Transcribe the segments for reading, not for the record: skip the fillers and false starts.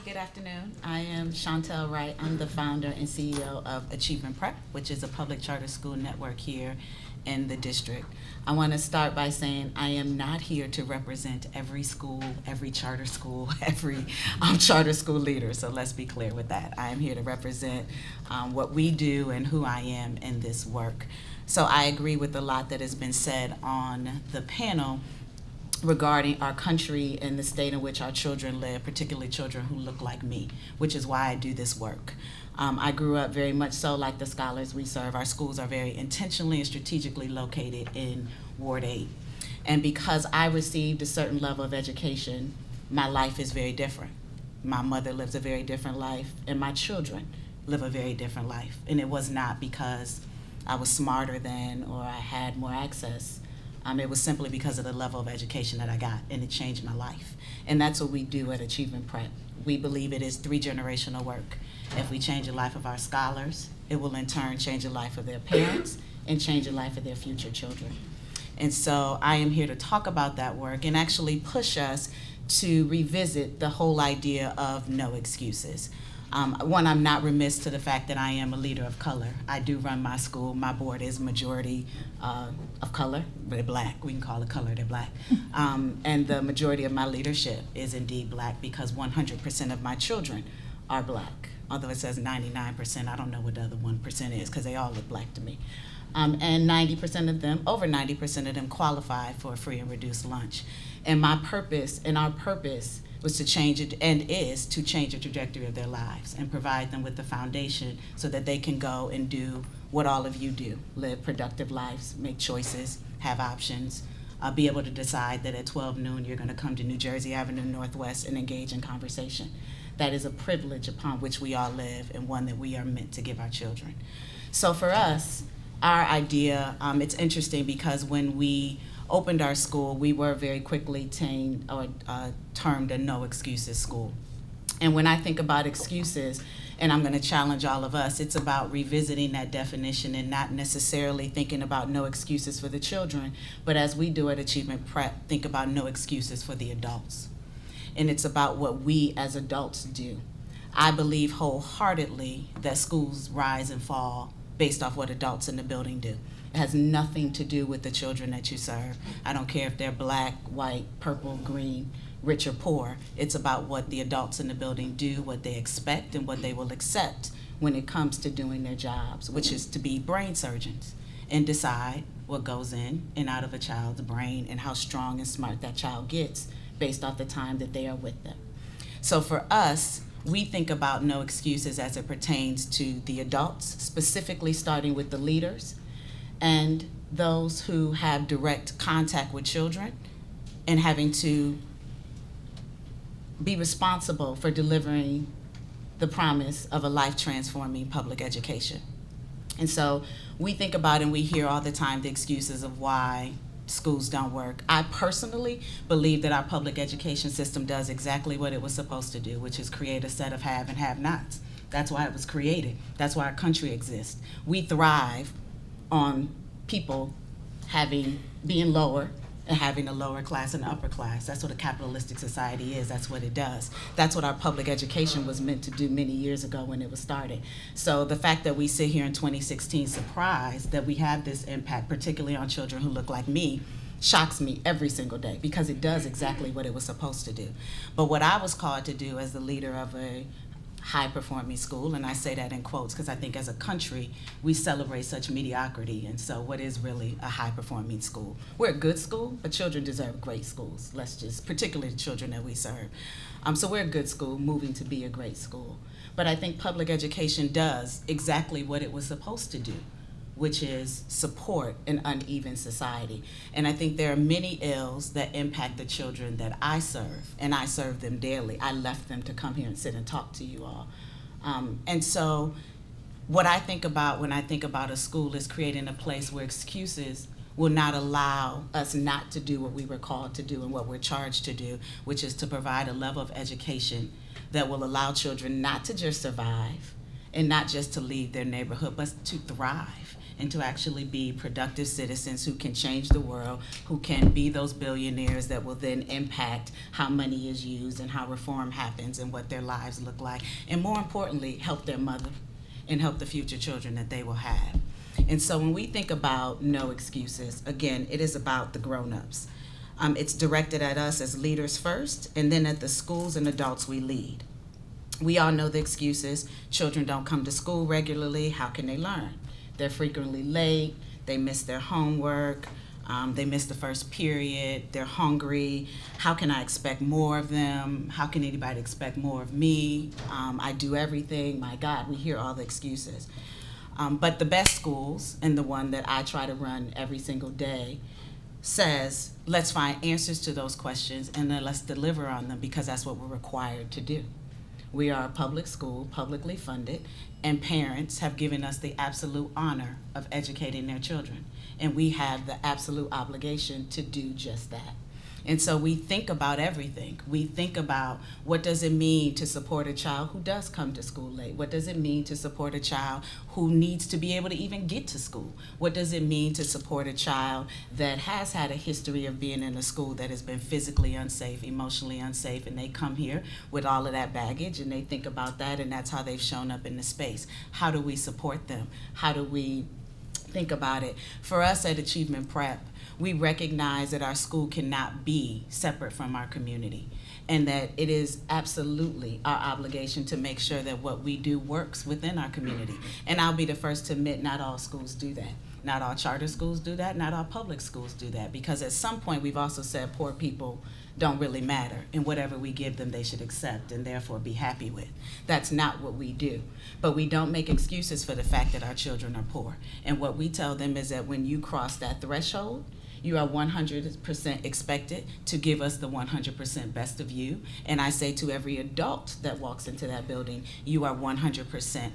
Good afternoon. I am Shantelle Wright. I'm the founder and CEO of Achievement Prep, which is a public charter school network here in the district. I want to start by saying I am not here to represent every school, every charter school, every charter school leader. So let's be clear with that. I am here to represent what we do and who I am in this work. So I agree with a lot that has been said on the panel regarding our country and the state in which our children live, particularly children who look like me, which is why I do this work. I grew up very much so like the scholars we serve. Our schools are very intentionally and strategically located in Ward 8. And because I received a certain level of education, my life is very different. My mother lives a very different life, and my children live a very different life. And it was not because I was smarter than or I had more access. It was simply because of the level of education that I got, and it changed my life. And that's what we do at Achievement Prep. We believe it is three-generational work. If we change the life of our scholars, it will in turn change the life of their parents and change the life of their future children. And so I am here to talk about that work and actually push us to revisit the whole idea of no excuses. One, I'm not remiss to the fact that I am a leader of color. I do run my school. My board is majority of color, but they're black. We can call it color, they're black. And the majority of my leadership is indeed black because 100% of my children are black. Although it says 99%, I don't know what the other 1% is because they all look black to me. And 90% of them, over 90% of them qualify for a free and reduced lunch. And my purpose and our purpose was to change it and is to change the trajectory of their lives and provide them with the foundation so that they can go and do what all of you do, live productive lives, make choices, have options, be able to decide that at 12 noon you're going to come to New Jersey Avenue Northwest and engage in conversation. That is a privilege upon which we all live and one that we are meant to give our children. So for us, our idea, it's interesting because when we opened our school, we were very quickly termed a no excuses school. And when I think about excuses, and I'm going to challenge all of us, it's about revisiting that definition and not necessarily thinking about no excuses for the children, but as we do at Achievement Prep, think about no excuses for the adults. And it's about what we as adults do. I believe wholeheartedly that schools rise and fall based off what adults in the building do. It has nothing to do with the children that you serve. I don't care if they're black, white, purple, green, rich or poor. It's about what the adults in the building do, what they expect, and what they will accept when it comes to doing their jobs, which is to be brain surgeons and decide what goes in and out of a child's brain and how strong and smart that child gets based off the time that they are with them. So for us, we think about no excuses as it pertains to the adults, specifically starting with the leaders and those who have direct contact with children and having to be responsible for delivering the promise of a life-transforming public education. And so we think about and we hear all the time the excuses of why schools don't work. I personally believe that our public education system does exactly what it was supposed to do, which is create a set of have and have-nots. That's why it was created. That's why our country exists. We thrive on people being lower and having a lower class and upper class. That's what a capitalistic society is. That's what it does. That's what our public education was meant to do many years ago when it was started. So the fact that we sit here in 2016 surprised that we have this impact, particularly on children who look like me, shocks me every single day because it does exactly what it was supposed to do. But what I was called to do as the leader of a high-performing school, and I say that in quotes because I think as a country we celebrate such mediocrity, and so what is really a high-performing school? We're a good school, but children deserve great schools, particularly the children that we serve. So we're a good school moving to be a great school. But I think public education does exactly what it was supposed to do, which is support an uneven society. And I think there are many ills that impact the children that I serve, and I serve them daily. I left them to come here and sit and talk to you all. And so what I think about when I think about a school is creating a place where excuses will not allow us not to do what we were called to do and what we're charged to do, which is to provide a level of education that will allow children not to just survive and not just to leave their neighborhood, but to thrive and to actually be productive citizens who can change the world, who can be those billionaires that will then impact how money is used and how reform happens and what their lives look like, and more importantly, help their mother and help the future children that they will have. And so when we think about no excuses, again, it is about the grown-ups. It's directed at us as leaders first, and then at the schools and adults we lead. We all know the excuses. Children don't come to school regularly. How can they learn? They're frequently late. They miss their homework. They miss the first period. They're hungry. How can I expect more of them? How can anybody expect more of me? I do everything. My God, we hear all the excuses. But the best schools, and the one that I try to run every single day, says, let's find answers to those questions and then let's deliver on them, because that's what we're required to do. We are a public school, publicly funded, and parents have given us the absolute honor of educating their children. And we have the absolute obligation to do just that. And so we think about everything. We think about, what does it mean to support a child who does come to school late? What does it mean to support a child who needs to be able to even get to school? What does it mean to support a child that has had a history of being in a school that has been physically unsafe, emotionally unsafe, and they come here with all of that baggage and they think about that, and that's how they've shown up in the space? How do we support them? How do we think about it? For us at Achievement Prep, we recognize that our school cannot be separate from our community, and that it is absolutely our obligation to make sure that what we do works within our community. And I'll be the first to admit, not all schools do that. Not all charter schools do that, not all public schools do that, because at some point we've also said poor people don't really matter, and whatever we give them they should accept and therefore be happy with. That's not what we do. But we don't make excuses for the fact that our children are poor. And what we tell them is that when you cross that threshold, you are 100% expected to give us the 100% best of you. And I say to every adult that walks into that building, you are 100%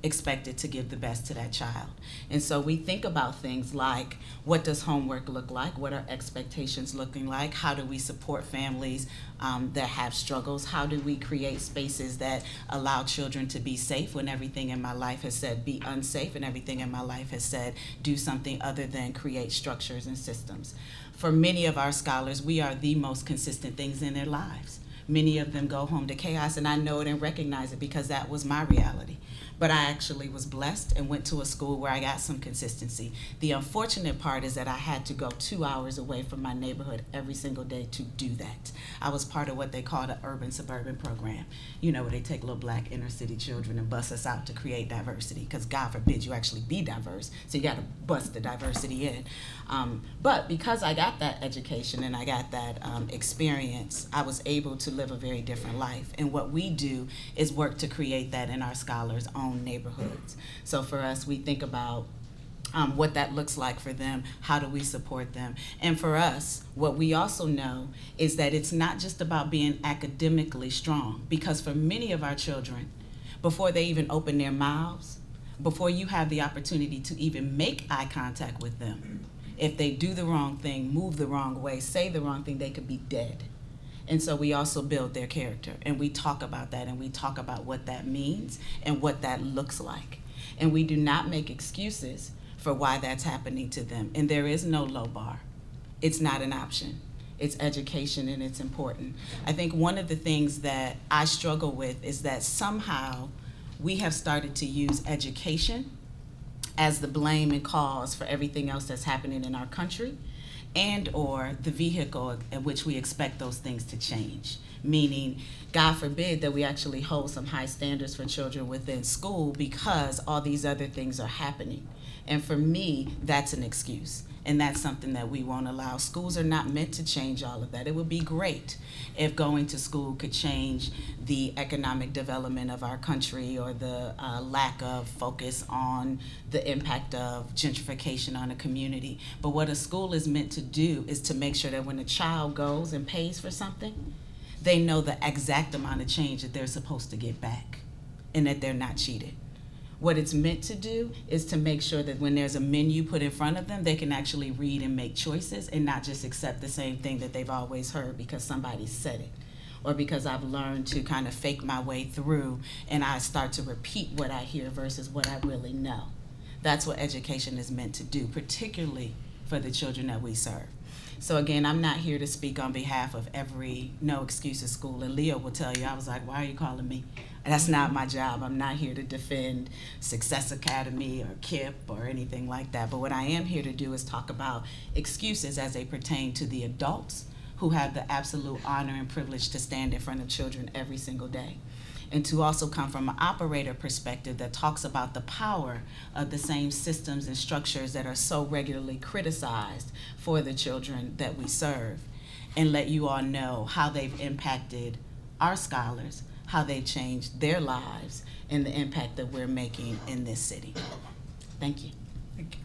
expected to give the best to that child. And so we think about things like, what does homework look like? What are expectations looking like? How do we support families that have struggles? How do we create spaces that allow children to be safe when everything in my life has said be unsafe, and everything in my life has said do something other than create structures and systems? For many of our scholars, we are the most consistent things in their lives. Many of them go home to chaos, and I know it and recognize it because that was my reality. But I actually was blessed and went to a school where I got some consistency. The unfortunate part is that I had to go 2 hours away from my neighborhood every single day to do that. I was part of what they call the urban suburban program. You know, where they take little black inner city children and bust us out to create diversity, because God forbid you actually be diverse, so you gotta bust the diversity in. But because I got that education and I got that experience, I was able to live a very different life. And what we do is work to create that in our scholars' own neighborhoods. So for us, we think about what that looks like for them. How do we support them? And for us, what we also know is that it's not just about being academically strong, because for many of our children, before they even open their mouths, before you have the opportunity to even make eye contact with them, if they do the wrong thing, move the wrong way, say the wrong thing, they could be dead. And so we also build their character, and we talk about that, and we talk about what that means and what that looks like. And we do not make excuses for why that's happening to them. And there is no low bar. It's not an option. It's education, and it's important. I think one of the things that I struggle with is that somehow we have started to use education as the blame and cause for everything else that's happening in our country, and or the vehicle at which we expect those things to change. Meaning, God forbid that we actually hold some high standards for children within school because all these other things are happening. And for me, that's an excuse. And that's something that we won't allow. Schools are not meant to change all of that. It would be great if going to school could change the economic development of our country, or the lack of focus on the impact of gentrification on a community. But what a school is meant to do is to make sure that when a child goes and pays for something, they know the exact amount of change that they're supposed to get back, and that they're not cheated. What it's meant to do is to make sure that when there's a menu put in front of them, they can actually read and make choices, and not just accept the same thing that they've always heard because somebody said it, or because I've learned to kind of fake my way through and I start to repeat what I hear versus what I really know. That's what education is meant to do, particularly for the children that we serve. So again, I'm not here to speak on behalf of every No Excuses school, and Leo will tell you, I was like, why are you calling me? That's not my job. I'm not here to defend Success Academy or KIPP or anything like that. But what I am here to do is talk about excuses as they pertain to the adults who have the absolute honor and privilege to stand in front of children every single day. And to also come from an operator perspective that talks about the power of the same systems and structures that are so regularly criticized for the children that we serve, and let you all know how they've impacted our scholars, how they've changed their lives, and the impact that we're making in this city. Thank you. Thank you.